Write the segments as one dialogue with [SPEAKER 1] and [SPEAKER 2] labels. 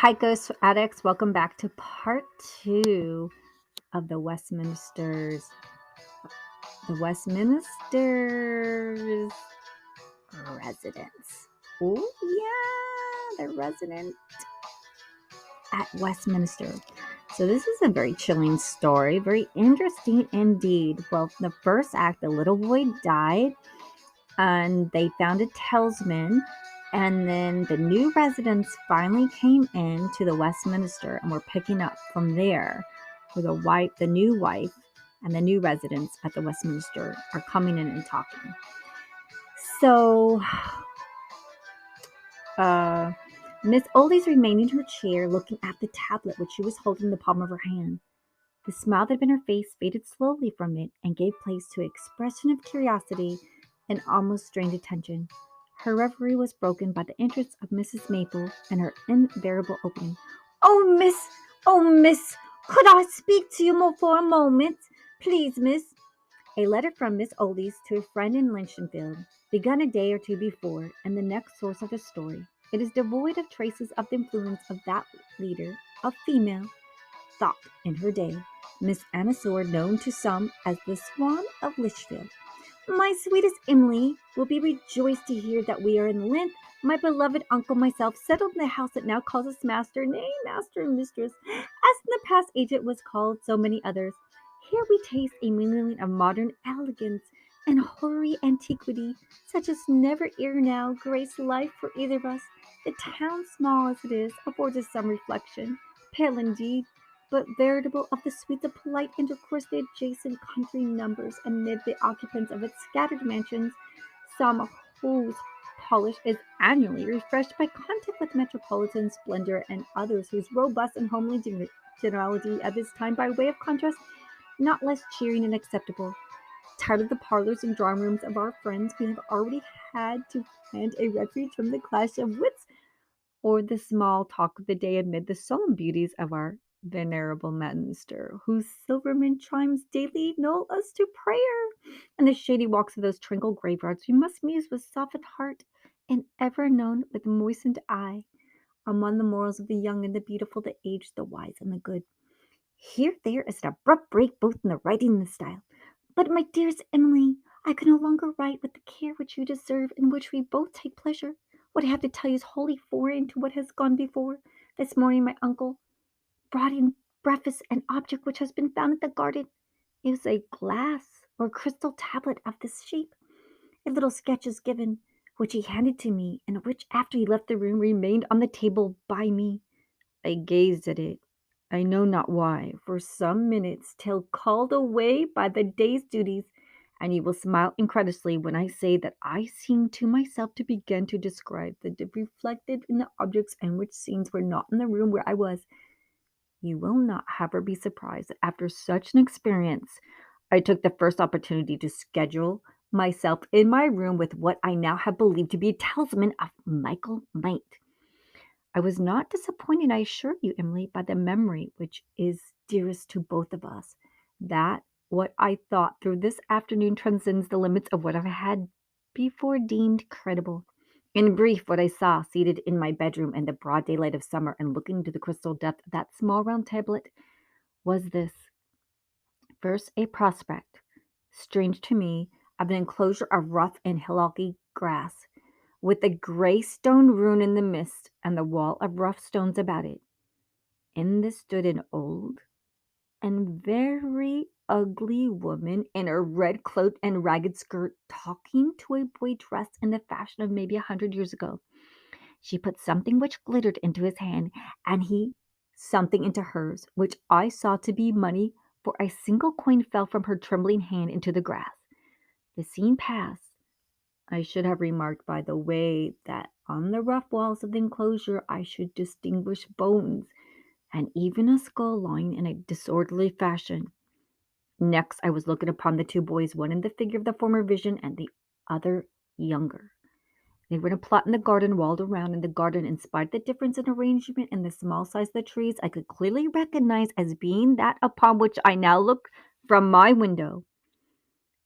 [SPEAKER 1] Hi, Ghost Addicts. Welcome back to part 2 of the Westminster's residence. Oh, yeah, the resident at Westminster. So this is a very chilling story, very interesting indeed. Well, the first act, the little boy died, and they found a talisman. And then the new residents finally came in to the Westminster and were picking up from there, where the new wife, and the new residents at the Westminster are coming in and talking. So, Miss Oldie's remained in her chair, looking at the tablet which she was holding in the palm of her hand. The smile that had been her face faded slowly from it and gave place to an expression of curiosity and almost strained attention. Her reverie was broken by the entrance of Mrs. Maple and her invariable opening. Oh, miss, could I speak to you for a moment? Please, miss." A letter from Miss Oldie's to a friend in Lynchenfield, begun a day or two before, and the next source of the story. It is devoid of traces of the influence of that leader of female thought in her day, Miss Anna Sword, known to some as the Swan of Lichfield. "My sweetest Emily will be rejoiced to hear that we are in length. My beloved uncle, myself, settled in the house that now calls us master, nay, master and mistress, as in the past age it was called so many others. Here we taste a mingling of modern elegance and hoary antiquity, such as never ere now graced life for either of us. The town, small as it is, affords us some reflection, pale indeed, but veritable of the sweets of polite intercourse the adjacent country numbers amid the occupants of its scattered mansions, some whose polish is annually refreshed by contact with metropolitan splendor, and others whose robust and homely generality at this time, by way of contrast, not less cheering and acceptable. Tired of the parlors and drawing rooms of our friends, we have already had to find a refuge from the clash of wits or the small talk of the day amid the solemn beauties of our venerable Minster, whose silverman chimes daily lull us to prayer. In the shady walks of those tranquil graveyards we must muse with softened heart and ever known with moistened eye among the morals of the young and the beautiful, the aged, the wise, and the good. Here there is an abrupt break both in the writing and the style. But, my dearest Emily, I can no longer write with the care which you deserve, in which we both take pleasure. What I have to tell you is wholly foreign to what has gone before. This morning my uncle brought in breakfast an object which has been found in the garden. It was a glass or crystal tablet of this shape. A little sketch is given, which he handed to me, and which, after he left the room, remained on the table by me. I gazed at it, I know not why, for some minutes, till called away by the day's duties, and you will smile incredulously when I say that I seemed to myself to begin to describe the reflected in the objects and which scenes were not in the room where I was. You will not, however, be surprised that after such an experience, I took the first opportunity to schedule myself in my room with what I now have believed to be a talisman of Michael Might. I was not disappointed, I assure you, Emily, by the memory which is dearest to both of us. That what I thought through this afternoon transcends the limits of what I had before deemed credible. In brief, what I saw seated in my bedroom in the broad daylight of summer and looking into the crystal depth of that small round tablet was this. First, a prospect, strange to me, of an enclosure of rough and hillocky grass, with a gray stone ruin in the midst and the wall of rough stones about it. In this stood an old and very ugly woman in a red cloak and ragged skirt, talking to a boy dressed in the fashion of maybe 100 years ago. She put something which glittered into his hand, and he something into hers, which I saw to be money, for a single coin fell from her trembling hand into the grass. The scene passed. I should have remarked by the way that on the rough walls of the enclosure I should distinguish bones, and even a skull lying in a disorderly fashion. Next, I was looking upon the two boys, one in the figure of the former vision, and the other younger. They were in a plot in the garden, walled around in the garden. In spite of the difference in arrangement and the small size of the trees, I could clearly recognize as being that upon which I now look from my window.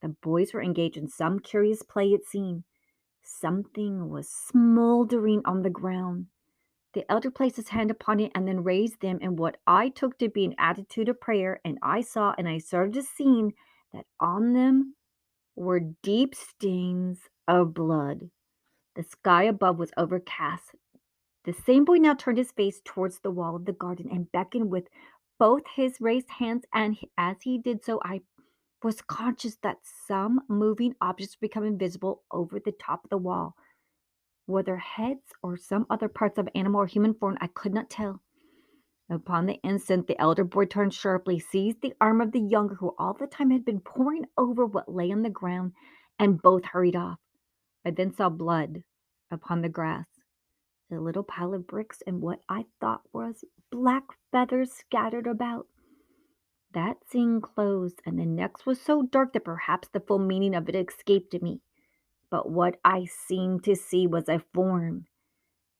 [SPEAKER 1] The boys were engaged in some curious play, it seemed. Something was smouldering on the ground. The elder placed his hand upon it and then raised them in what I took to be an attitude of prayer, and I saw and I started to see that on them were deep stains of blood. The sky above was overcast. The same boy now turned his face towards the wall of the garden and beckoned with both his raised hands, and as he did so, I was conscious that some moving objects became invisible over the top of the wall. Whether heads or some other parts of animal or human form, I could not tell. Upon the instant, the elder boy turned sharply, seized the arm of the younger, who all the time had been poring over what lay on the ground, and both hurried off. I then saw blood upon the grass, a little pile of bricks, and what I thought was black feathers scattered about. That scene closed, and the next was so dark that perhaps the full meaning of it escaped me. But what I seemed to see was a form,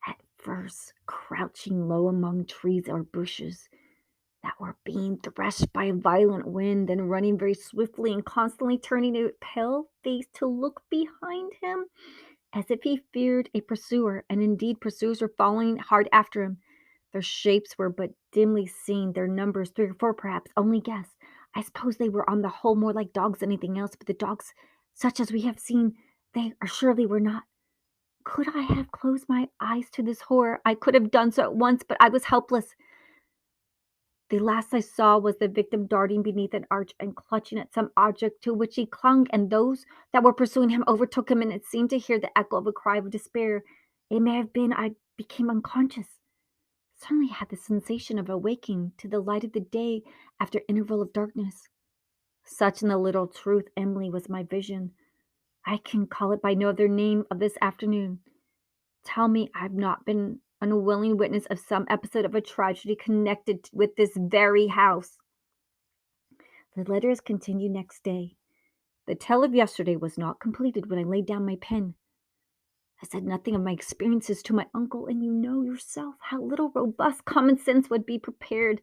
[SPEAKER 1] at first crouching low among trees or bushes that were being threshed by a violent wind, then running very swiftly and constantly turning a pale face to look behind him, as if he feared a pursuer, and indeed pursuers were following hard after him. Their shapes were but dimly seen, their numbers 3 or 4 perhaps, only guess. I suppose they were on the whole more like dogs than anything else, but the dogs such as we have seen they surely were not. Could I have closed my eyes to this horror? I could have done so at once, but I was helpless. The last I saw was the victim darting beneath an arch and clutching at some object to which he clung, and those that were pursuing him overtook him, and it seemed to hear the echo of a cry of despair. It may have been I became unconscious. Suddenly had the sensation of awaking to the light of the day after interval of darkness. Such in the little truth, Emily, was my vision. I can call it by no other name of this afternoon. Tell me I've not been an unwilling witness of some episode of a tragedy connected with this very house. The letters continued next day. The tale of yesterday was not completed when I laid down my pen. I said nothing of my experiences to my uncle, and you know yourself how little robust common sense would be prepared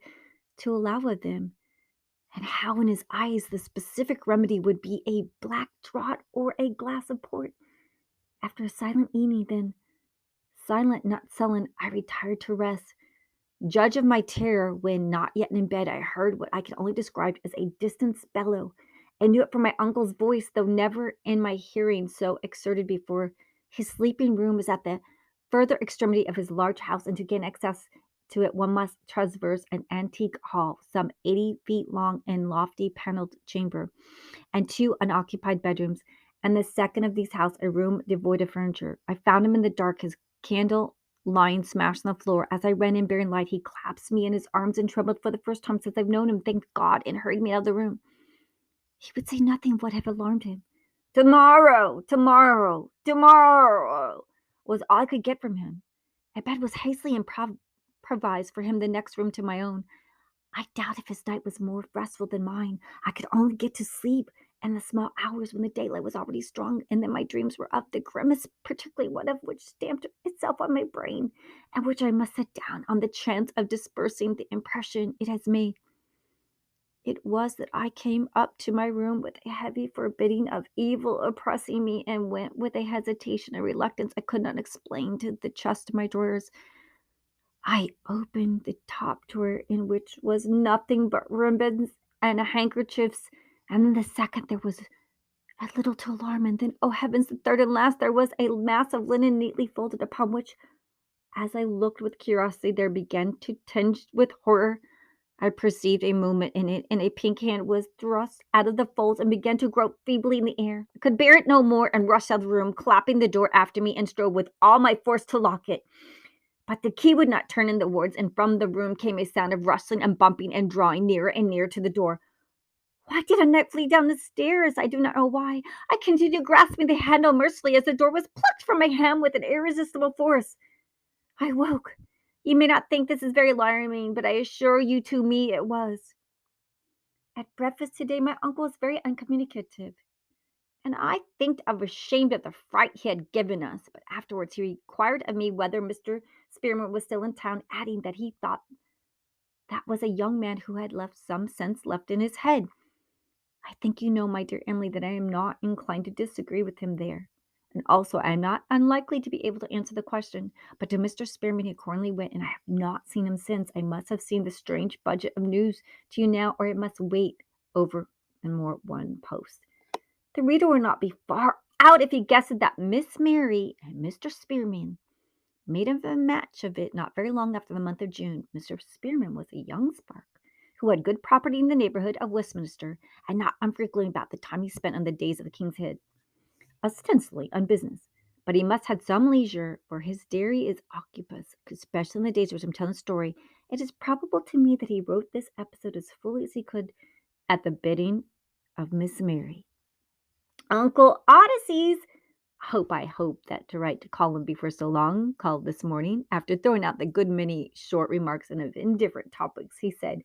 [SPEAKER 1] to allow of them, and how in his eyes the specific remedy would be a black draught or a glass of port. After a silent evening, then, silent, not sullen, I retired to rest. Judge of my terror when, not yet in bed, I heard what I can only describe as a distant bellow. I knew it from my uncle's voice, though never in my hearing so exerted before. His sleeping room was at the further extremity of his large house, and to gain access to it one must traverse an antique hall, some 80 feet long and lofty paneled chamber, and 2 unoccupied bedrooms, and the second of these house a room devoid of furniture. I found him in the dark, his candle lying smashed on the floor. As I ran in bearing light, he clasped me in his arms and trembled for the first time since I've known him, thank God, and hurried me out of the room. He would say nothing of what had alarmed him. Tomorrow, tomorrow, tomorrow was all I could get from him. A bed was hastily improvised for him, the next room to my own. I doubt if his night was more restful than mine. I could only get to sleep in the small hours when the daylight was already strong, and then my dreams were of the grimmest, particularly one of which stamped itself on my brain, and which I must set down on the chance of dispersing the impression it has made. It was that I came up to my room with a heavy foreboding of evil oppressing me, and went with a hesitation and reluctance I could not explain to the chest of my drawers. I opened the top drawer, in which was nothing but ribbons and handkerchiefs, and then the second there was a little to alarm, and then, oh heavens, the third and last, there was a mass of linen neatly folded, upon which, as I looked with curiosity, there began to tinge with horror. I perceived a movement in it, and a pink hand was thrust out of the folds and began to grope feebly in the air. I could bear it no more, and rushed out of the room, clapping the door after me, and strove with all my force to lock it. But the key would not turn in the wards, and from the room came a sound of rustling and bumping and drawing nearer and nearer to the door. Why did I not flee down the stairs? I do not know why. I continued grasping the handle mercilessly as the door was plucked from my hand with an irresistible force. I woke. You may not think this is very alarming, but I assure you to me it was. At breakfast today, my uncle was very uncommunicative, and I think I was ashamed of the fright he had given us. But afterwards he inquired of me whether Mr. Spearman was still in town, adding that he thought that was a young man who had left some sense left in his head. I think you know, my dear Emily, that I am not inclined to disagree with him there. And also, I am not unlikely to be able to answer the question, but to Mr. Spearman he accordingly went, and I have not seen him since. I must have seen the strange budget of news to you now, or it must wait over and more one post. The reader will not be far out if he guesses that Miss Mary and Mr. Spearman made a match of it not very long after the month of June. Mr. Spearman was a young spark who had good property in the neighborhood of Westminster, and not unfrequently about the time he spent on the days of the King's Head, ostensibly on business. But he must have some leisure, for his dairy is occupious, especially in the days which I'm telling the story. It is probable to me that he wrote this episode as fully as he could at the bidding of Miss Mary. Uncle Odysseys! I hope that to write to Colin before so long, called this morning. After throwing out the good many short remarks and of indifferent topics, he said,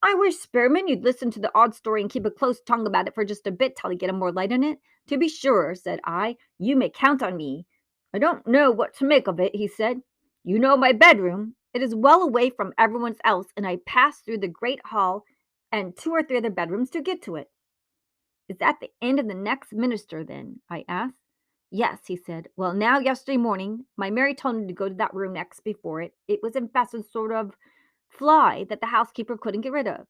[SPEAKER 1] I wish, Spearman, you'd listen to the odd story and keep a close tongue about it for just a bit till I get a more light on it. To be sure, said I, you may count on me. I don't know what to make of it, he said. You know my bedroom. It is well away from everyone's else, and I pass through the great hall and 2 or 3 other bedrooms to get to it. Is that the end of the next minister, then? I asked. Yes, he said. Well, now, yesterday morning, my Mary told me to go to that room next before it. It was infested sort of fly that the housekeeper couldn't get rid of.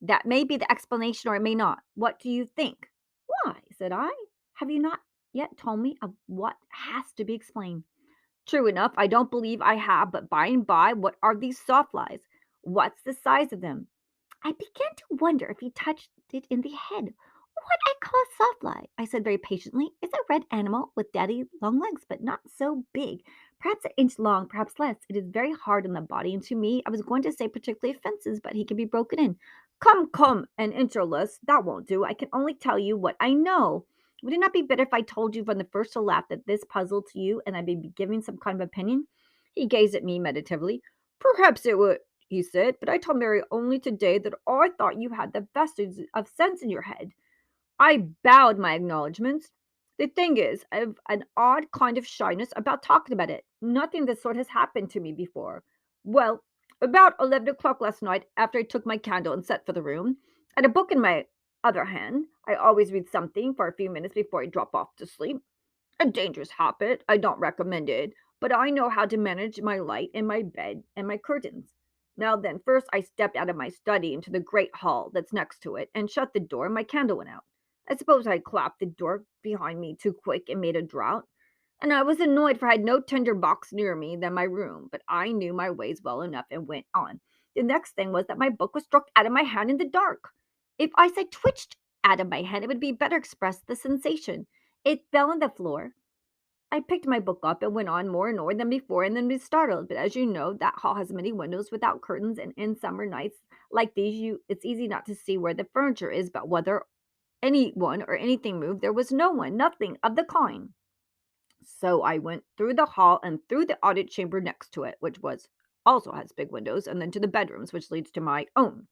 [SPEAKER 1] That may be the explanation, or it may not. What do you think? Why, said I, have you not yet told me of what has to be explained? True enough, I don't believe I have, but by and by, what are these sawflies? What's the size of them? I began to wonder if he touched it in the head. What I call a sawfly, I said very patiently, is a red animal with daddy long legs, but not so big. Perhaps an inch long, perhaps less. It is very hard on the body, and to me, I was going to say particularly offenses, but he can be broken in. Come, an inch or less. That won't do. I can only tell you what I know. Would it not be better if I told you from the first to last that this puzzled to you, and I may be giving some kind of opinion? He gazed at me meditatively. Perhaps it would, he said, but I told Mary only today that I thought you had the vestige of sense in your head. I bowed my acknowledgments. The thing is, I've an odd kind of shyness about talking about it. Nothing of the sort has happened to me before. Well, about 11 o'clock last night, after I took my candle and set for the room, and a book in my other hand, I always read something for a few minutes before I drop off to sleep. A dangerous habit. I don't recommend it, but I know how to manage my light and my bed and my curtains. Now then, first I stepped out of my study into the great hall that's next to it and shut the door, and my candle went out. I suppose I clapped the door behind me too quick and made a draught, and I was annoyed, for I had no tinder box nearer me than my room, but I knew my ways well enough and went on. The next thing was that my book was struck out of my hand in the dark. If I said twitched out of my hand, it would be better express the sensation. It fell on the floor. I picked my book up and went on more annoyed than before, and then was startled. But as you know, that hall has many windows without curtains, and in summer nights like these, it's easy not to see where the furniture is, but whether anyone or anything moved. There was no one, nothing of the kind. So I went through the hall and through the audit chamber next to it, which was also has big windows, and then to the bedrooms, which leads to my own,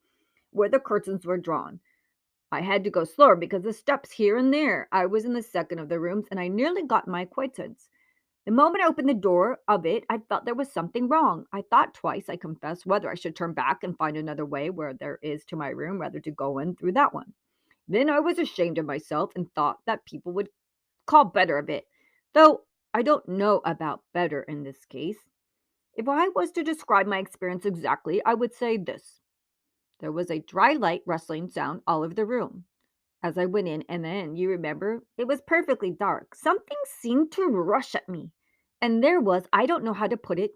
[SPEAKER 1] where the curtains were drawn. I had to go slower because the steps here and there. I was in the second of the rooms, and I nearly got my acquaintance. The moment I opened the door of it, I felt there was something wrong. I thought twice, I confess, whether I should turn back and find another way where there is to my room, rather to go in through that one. Then I was ashamed of myself and thought that people would call better of it, though I don't know about better in this case. If I was to describe my experience exactly, I would say this. There was a dry, light, rustling sound all over the room as I went in, and then, you remember, it was perfectly dark. Something seemed to rush at me, and there was, I don't know how to put it,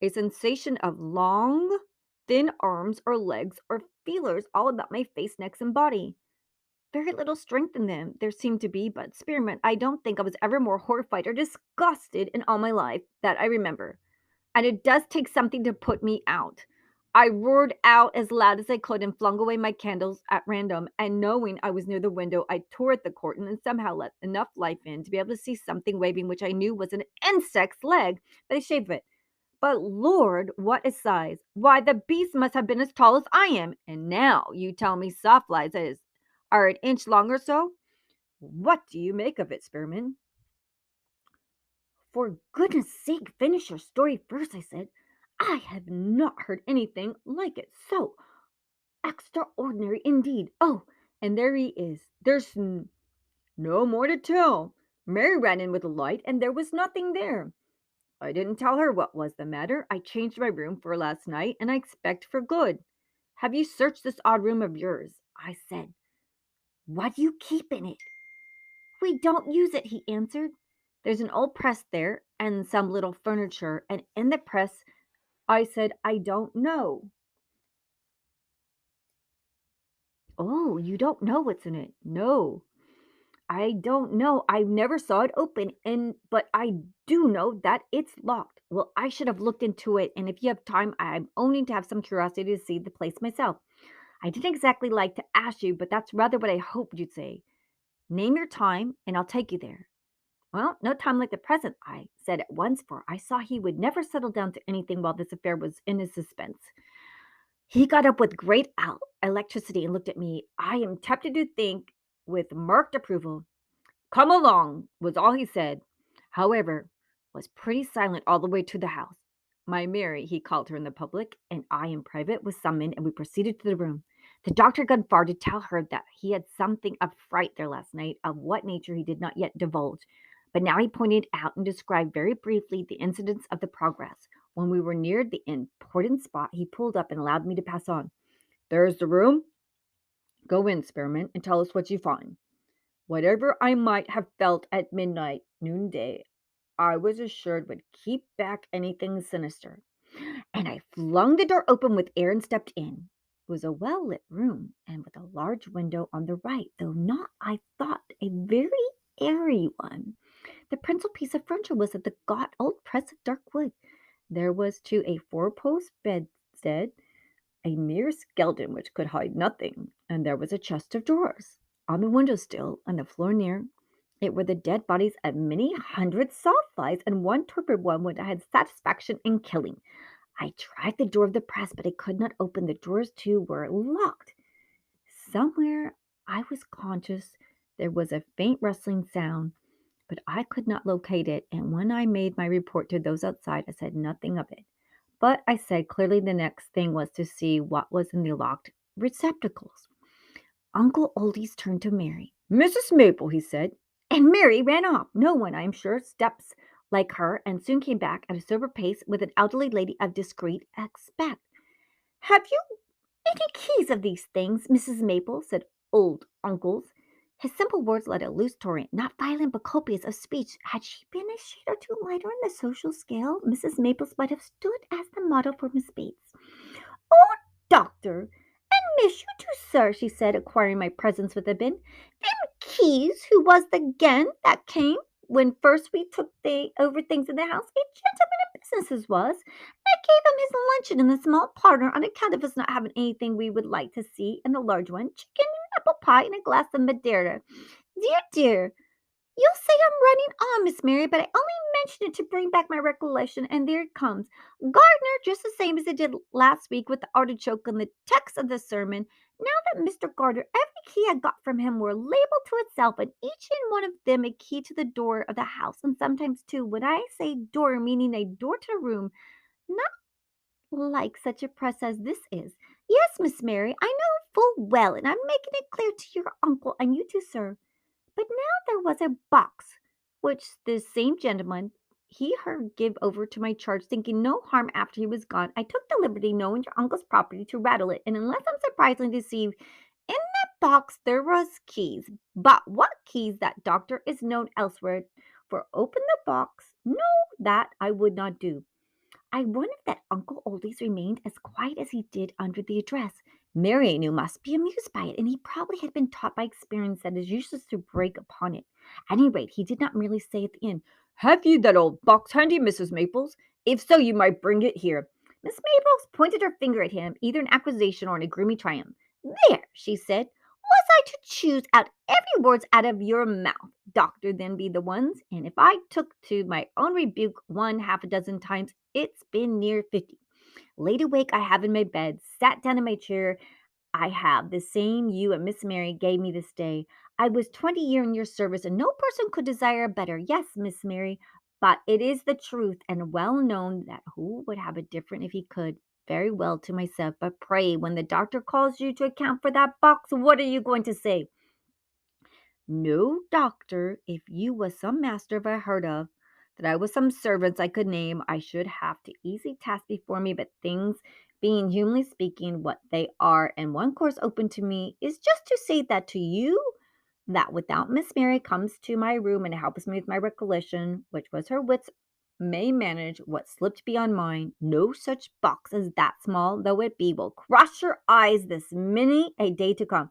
[SPEAKER 1] a sensation of long, thin arms or legs or feelers all about my face, neck, and body. Very little strength in them there seemed to be, but Spearmint, I don't think I was ever more horrified or disgusted in all my life that I remember. And it does take something to put me out. I roared out as loud as I could and flung away my candles at random, and knowing I was near the window, I tore at the curtain and somehow let enough light in to be able to see something waving, which I knew was an insect's leg by the shape of it. But Lord, what a size! Why, the beast must have been as tall as I am, and now you tell me sawflies are an inch long or so? What do you make of it, Spearman? For goodness sake, finish your story first, I said. I have not heard anything like it. So extraordinary indeed. Oh, and there he is. There's no more to tell. Mary ran in with a light, and there was nothing there. I didn't tell her what was the matter. I changed my room for last night, and I expect for good. Have you searched this odd room of yours? I said. What do you keep in it? We don't use it, he answered. There's an old press there, and some little furniture, and in the press, I said, I don't know. Oh, you don't know what's in it? No, I don't know. I never saw it open, and but I do know that it's locked. Well, I should have looked into it, and if you have time, I'm owning to have some curiosity to see the place myself. I didn't exactly like to ask you, but that's rather what I hoped you'd say. Name your time, and I'll take you there. Well, no time like the present, I said at once, for I saw he would never settle down to anything while this affair was in his suspense. He got up with great electricity and looked at me. I am tempted to think with marked approval. Come along, was all he said. However, was pretty silent all the way to the house. My Mary, he called her in the public, and I in private was summoned, and we proceeded to the room. The doctor gone far to tell her that he had something of fright there last night, of what nature he did not yet divulge. But now he pointed out and described very briefly the incidents of the progress. When we were near the important spot, he pulled up and allowed me to pass on. There's the room. Go in, Spearmint, and tell us what you find. Whatever I might have felt at midnight, noonday, I was assured would keep back anything sinister. And I flung the door open with air and stepped in. It was a well lit room, and with a large window on the right, though not, I thought, a very airy one. The principal piece of furniture was of the gaunt old press of dark wood. There was, too, a four-post bedstead, a mere skeleton which could hide nothing, and there was a chest of drawers. On the window sill, on the floor near it, were the dead bodies of many hundred sawflies, and one torpid one which I had satisfaction in killing. I tried the door of the press, but I could not open. The drawers, too, were locked. Somewhere I was conscious there was a faint rustling sound, but I could not locate it, and when I made my report to those outside, I said nothing of it. But I said clearly the next thing was to see what was in the locked receptacles. Uncle Oldys turned to Mary. Mrs. Maple, he said, and Mary ran off. No one, I am sure, steps like her, and soon came back at a sober pace with an elderly lady of discreet aspect. Have you any keys of these things, Mrs. Maple? Said old uncles. His simple words let a loose torrent, not violent but copious, of speech. Had she been a shade or two lighter in the social scale, Mrs. Maples might have stood as the model for Miss Bates. Oh, doctor, and miss you too, sir, she said, acquiring my presence with a bin. Them keys, who was the gen that came when first we took over things in the house? A gentleman of business was. I gave him his luncheon in the small parlor on account of his not having anything we would like to see in the large one, chicken and apple pie and a glass of Madeira. Dear, dear, you'll say I'm running on, Miss Mary, but I only mentioned it to bring back my recollection, and there it comes. Gardner, just the same as it did last week with the artichoke and the text of the sermon. Now that Mr. Gardner, every key I got from him were labeled to itself, and each and one of them a key to the door of the house, and sometimes, too, when I say door, meaning a door to the room, not like such a press as this is. Yes, Miss Mary, I know full well, and I'm making it clear to your uncle and you too, sir. But now there was a box, which this same gentleman he heard give over to my charge, thinking no harm after he was gone. I took the liberty, knowing your uncle's property, to rattle it, and unless I'm surprisingly deceived, in that box there was keys. But what keys that doctor is known elsewhere. For open the box, no, that I would not do. I wondered that Uncle Oldys remained as quiet as he did under the address. Mary, I knew, must be amused by it, and he probably had been taught by experience that it is useless to break upon it. At any rate, he did not merely say at the end, Have you that old box handy, Mrs. Maples? If so, you might bring it here. Miss Maples pointed her finger at him, either in accusation or in a gloomy triumph. There, she said, was I to choose out every word out of your mouth, doctor, then be the ones, and if I took to my own rebuke one half a dozen times, it's been near 50. Laid awake I have in my bed, sat down in my chair, I have the same you and Miss Mary gave me this day. I was 20 years in your service, and no person could desire a better. Yes, Miss Mary, but it is the truth, and well known that who would have a different if he could. Very well to myself, but pray, when the doctor calls you to account for that box, what are you going to say? No, doctor, if you was some master I heard of, that I was some servants I could name, I should have to easy task before me, but things being humanly speaking what they are, and one course open to me is just to say that to you, that without Miss Mary comes to my room and helps me with my recollection, which was her wits may manage what slipped beyond mine, no such box as that small though it be will cross your eyes this many a day to come.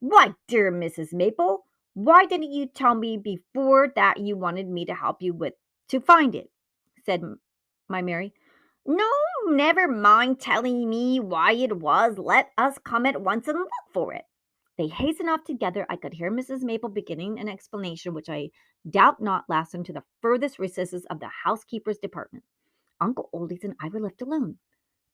[SPEAKER 1] Why, dear Mrs. Maple, why didn't you tell me before that you wanted me to help you with to find it? Said my Mary. No, never mind telling me why it was. Let us come at once and look for it. They hastened off together. I could hear Mrs. Maple beginning an explanation which I doubt not lasted to the furthest recesses of the housekeeper's department. Uncle Oldys and I were left alone.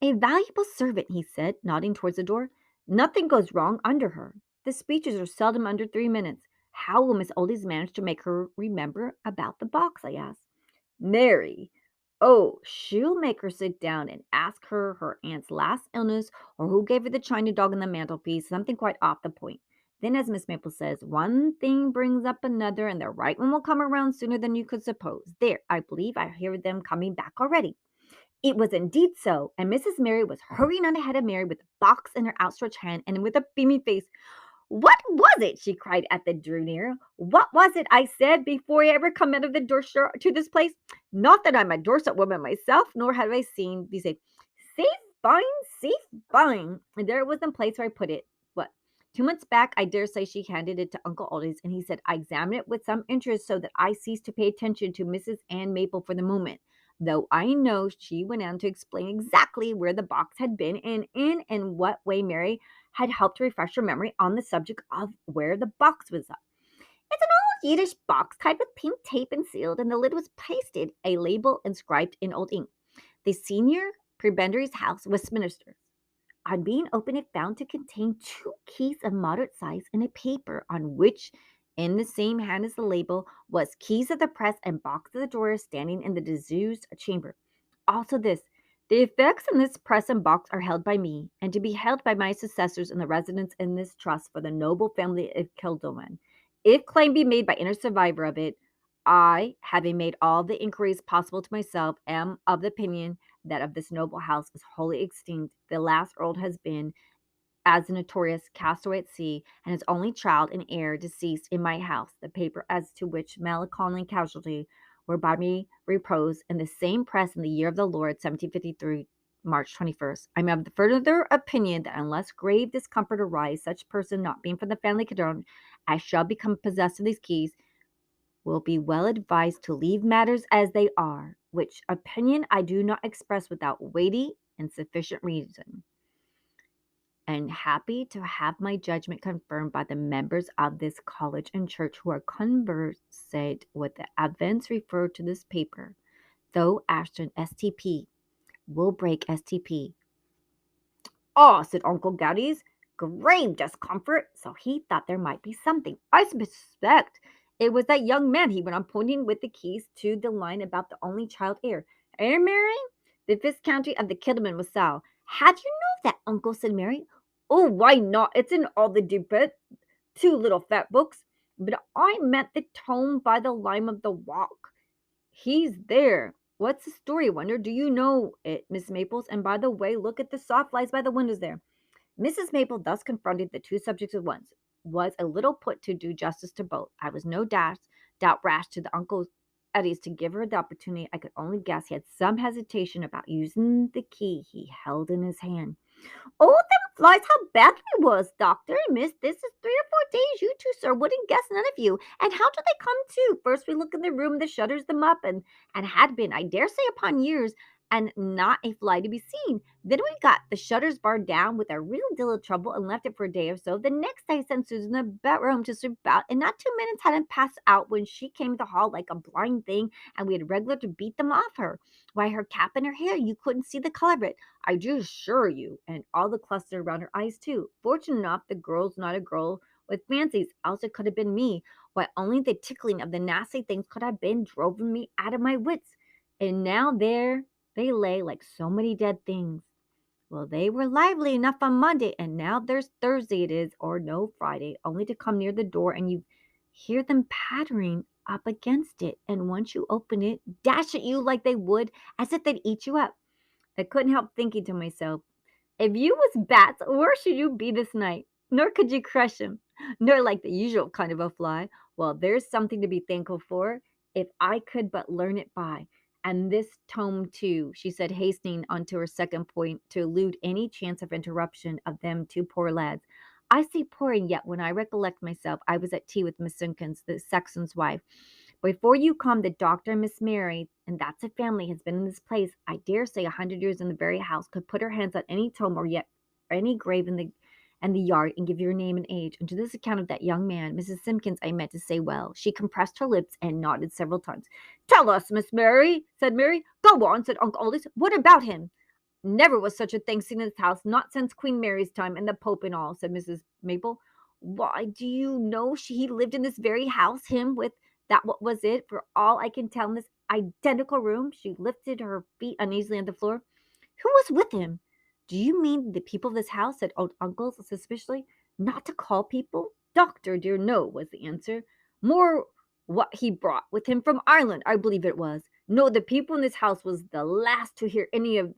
[SPEAKER 1] A valuable servant, he said, nodding towards the door. Nothing goes wrong under her. The speeches are seldom under 3 minutes. How will Miss Oldys manage to make her remember about the box? I asked. Mary. Oh, she'll make her sit down and ask her her aunt's last illness or who gave her the china dog on the mantelpiece, something quite off the point. Then, as Miss Maple says, one thing brings up another, and the right one will come around sooner than you could suppose. There, I believe I hear them coming back already. It was indeed so, and Mrs. Mary was hurrying on ahead of Mary with the box in her outstretched hand and with a beaming face. What was it? She cried as they drew near. What was it I said before I ever come out of the door to this place? Not that I'm a Dorset woman myself, nor have I seen these safe, fine, safe, fine. And there it was in place where I put it. What? 2 months back, I dare say she handed it to Uncle Oldys, and he said I examined it with some interest so that I ceased to pay attention to Mrs. Ann Maple for the moment. Though I know she went on to explain exactly where the box had been and in and what way Mary had helped to refresh her memory on the subject of where the box was up. It's an old Yiddish box tied with pink tape and sealed, and the lid was pasted, a label inscribed in old ink. The senior prebendary's house, Westminster. On being opened, it found to contain 2 keys of moderate size and a paper on which, in the same hand as the label, was keys of the press and box of the drawer standing in the disused chamber. Also this, the effects in this press and box are held by me, and to be held by my successors in the residence in this trust for the noble family of Kildoman. If claim be made by any survivor of it, I, having made all the inquiries possible to myself, am of the opinion that of this noble house is wholly extinct. The last earl has been, as a notorious castaway at sea, and his only child and heir deceased in my house. The paper as to which melancholy casualty were by me reposed in the same press in the year of the Lord 1753, March 21st. I am of the further opinion that unless grave discomfort arise, such person not being from the family concerned, as shall become possessed of these keys, will be well advised to leave matters as they are, which opinion I do not express without weighty and sufficient reason, and happy to have my judgment confirmed by the members of this college and church who are conversant with the events referred to this paper, though Ashton STP will break STP. Oh, said Uncle Goudy's grave discomfort. So he thought there might be something. I suspect it was that young man, he went on, pointing with the keys to the line about the only child heir. Eh, Mary? The Viscounty of the Kilderman was Sal. How do you know that, Uncle? Said Mary. Oh, why not? It's in all the debate, 2 little fat books. But I meant the tome by the lime of the walk. He's there. What's the story, I wonder? Do you know it, Miss Maples? And by the way, look at the soft lights by the windows there. Mrs. Maple, thus confronted the 2 subjects at once, was a little put to do justice to both. I was no doubt rash to the Uncle Eddies to give her the opportunity. I could only guess he had some hesitation about using the key he held in his hand. Oh, them flies, how bad they was, doctor and miss. This is 3 or 4 days. You two, sir, wouldn't guess, none of you. And how do they come to? First we look in the room, the shutters them up, and had been, I dare say, upon years, and not a fly to be seen. Then we got the shutters barred down with a real deal of trouble and left it for a day or so. The next day I sent Susan to the bedroom to sweep out, and not 2 minutes hadn't passed out when she came to the hall like a blind thing, and we had regular to beat them off her. Why, her cap and her hair, you couldn't see the color of it, I do assure you, and all the cluster around her eyes too. Fortunate enough, the girl's not a girl with fancies, else it could have been me. Why, only the tickling of the nasty things could have been driven me out of my wits. And now there they lay like so many dead things. Well, they were lively enough on Monday, and now there's Thursday it is, or no, Friday, only to come near the door, and hear them pattering up against it, and once you open it, dash at you like they would, as if they'd eat you up. I couldn't help thinking to myself, if you was bats, where should you be this night? Nor could you crush him, nor like the usual kind of a fly. Well, there's something to be thankful for, if I could but learn it by. And this tome too, she said, hastening on to her second point to elude any chance of interruption of them two poor lads. I say poor, and yet when I recollect myself, I was at tea with Miss Simpkins, the sexton's wife. Before you come, the doctor and Miss Mary, and that's a family, has been in this place, I dare say 100 years in the very house, could put her hands on any tomb or yet any grave in the yard and give your name and age. And to this account of that young man, Mrs. Simpkins, I meant to say well. She compressed her lips and nodded several times. Tell us, Miss Mary, said Mary. Go on, said Uncle Aldous. What about him? Never was such a thing seen in this house, not since Queen Mary's time, and the Pope and all, said Mrs. Maple. Why, do you know he lived in this very house, him, with that what was it, for all I can tell, in this identical room? She lifted her feet uneasily on the floor. Who was with him? Do you mean the people of this house? Said old Uncle suspiciously. Not to call people? Doctor, dear, no, was the answer. More what he brought with him from Ireland, I believe it was. No, the people in this house was the last to hear anything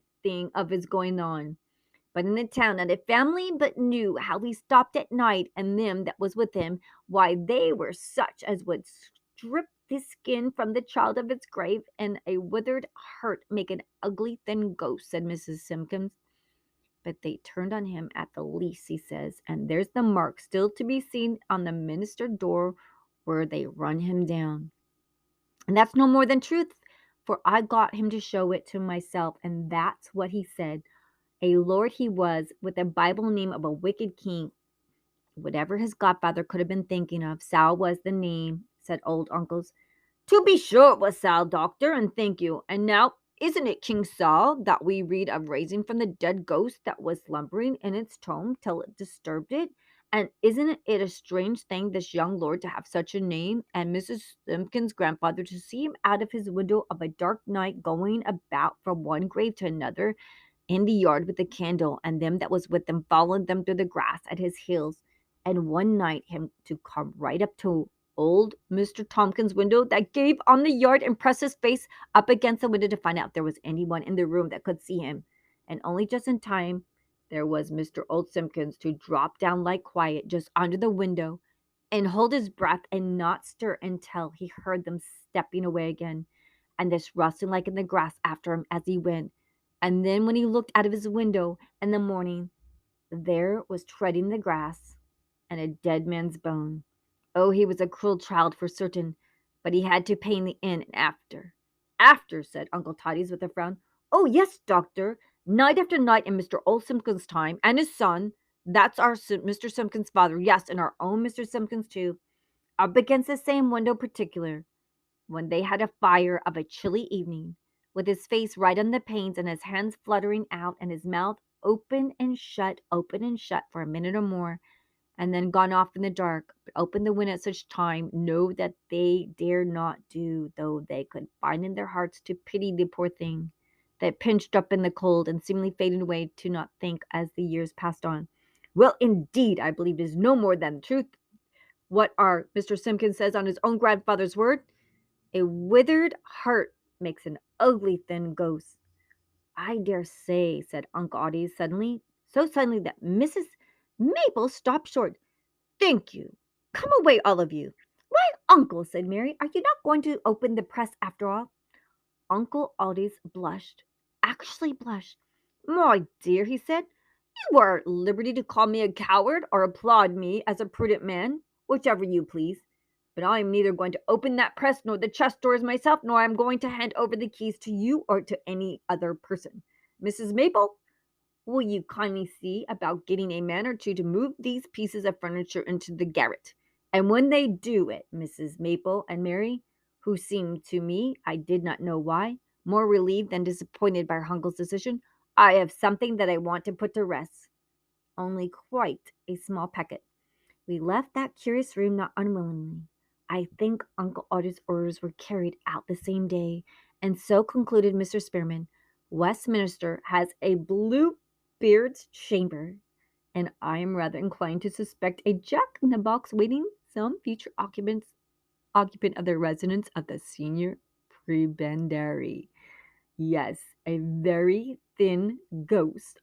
[SPEAKER 1] of his going on. But in the town, not a family but knew how he stopped at night, and them that was with him, why they were such as would strip the skin from the child of its grave, and a withered heart make an ugly thin ghost, said Mrs. Simpkins. But they turned on him at the least, he says, and there's the mark still to be seen on the minster door where they run him down. And that's no more than truth, for I got him to show it to myself, and that's what he said. A lord he was, with a Bible name of a wicked king, whatever his godfather could have been thinking of. Sal was the name, said old uncles. To be sure it was Sal, doctor, and thank you. And now, isn't it King Saul that we read of raising from the dead ghost that was slumbering in its tomb till it disturbed it? And isn't it a strange thing, this young lord to have such a name, and Mrs. Simpkins' grandfather to see him out of his window of a dark night going about from one grave to another in the yard with a candle, and them that was with them following them through the grass at his heels, and one night him to come right up to old Mr. Tompkins' window that gave on the yard and press his face up against the window to find out if there was anyone in the room that could see him. And only just in time there was Mr. Old Simpkins to drop down like quiet just under the window and hold his breath and not stir until he heard them stepping away again, and this rustling like in the grass after him as he went. And then when he looked out of his window in the morning, there was treading the grass and a dead man's bone. Oh, he was a cruel child for certain, but he had to pay in the end after. After, said Uncle Toddy's with a frown. Oh, yes, doctor. Night after night in Mr. Old Simpkins' time, and his son, that's our Mr. Simpkins' father, yes, and our own Mr. Simpkins, too, up against the same window particular, when they had a fire of a chilly evening, with his face right on the panes and his hands fluttering out and his mouth open and shut for a minute or more, and then gone off in the dark, but open the window at such time, know that they dare not do, though they could find in their hearts to pity the poor thing that pinched up in the cold and seemingly faded away to not think as the years passed on. Well, indeed, I believe it is no more than the truth what our Mr. Simpkins says on his own grandfather's word. A withered heart makes an ugly thin ghost. I dare say, said Uncle Oddie suddenly, so suddenly that Mrs. Maple stopped short. Thank you. Come away, all of you. Why, Uncle, said Mary, are you not going to open the press after all? Uncle Aldous blushed, actually blushed. My dear, he said, you are at liberty to call me a coward or applaud me as a prudent man, whichever you please. But I am neither going to open that press nor the chest doors myself, nor I am going to hand over the keys to you or to any other person. Mrs. Maple, will you kindly see about getting a man or two to move these pieces of furniture into the garret? And when they do it, Mrs. Maple and Mary, who seemed to me, I did not know why, more relieved than disappointed by her uncle's decision, I have something that I want to put to rest. Only quite a small packet. We left that curious room not unwillingly. I think Uncle Otto's orders were carried out the same day, and so concluded Mr. Spearman. Westminster has a Bluebeard's chamber, and I am rather inclined to suspect a jack-in-the-box waiting some future occupant of the residence of the senior prebendary. Yes, a very thin ghost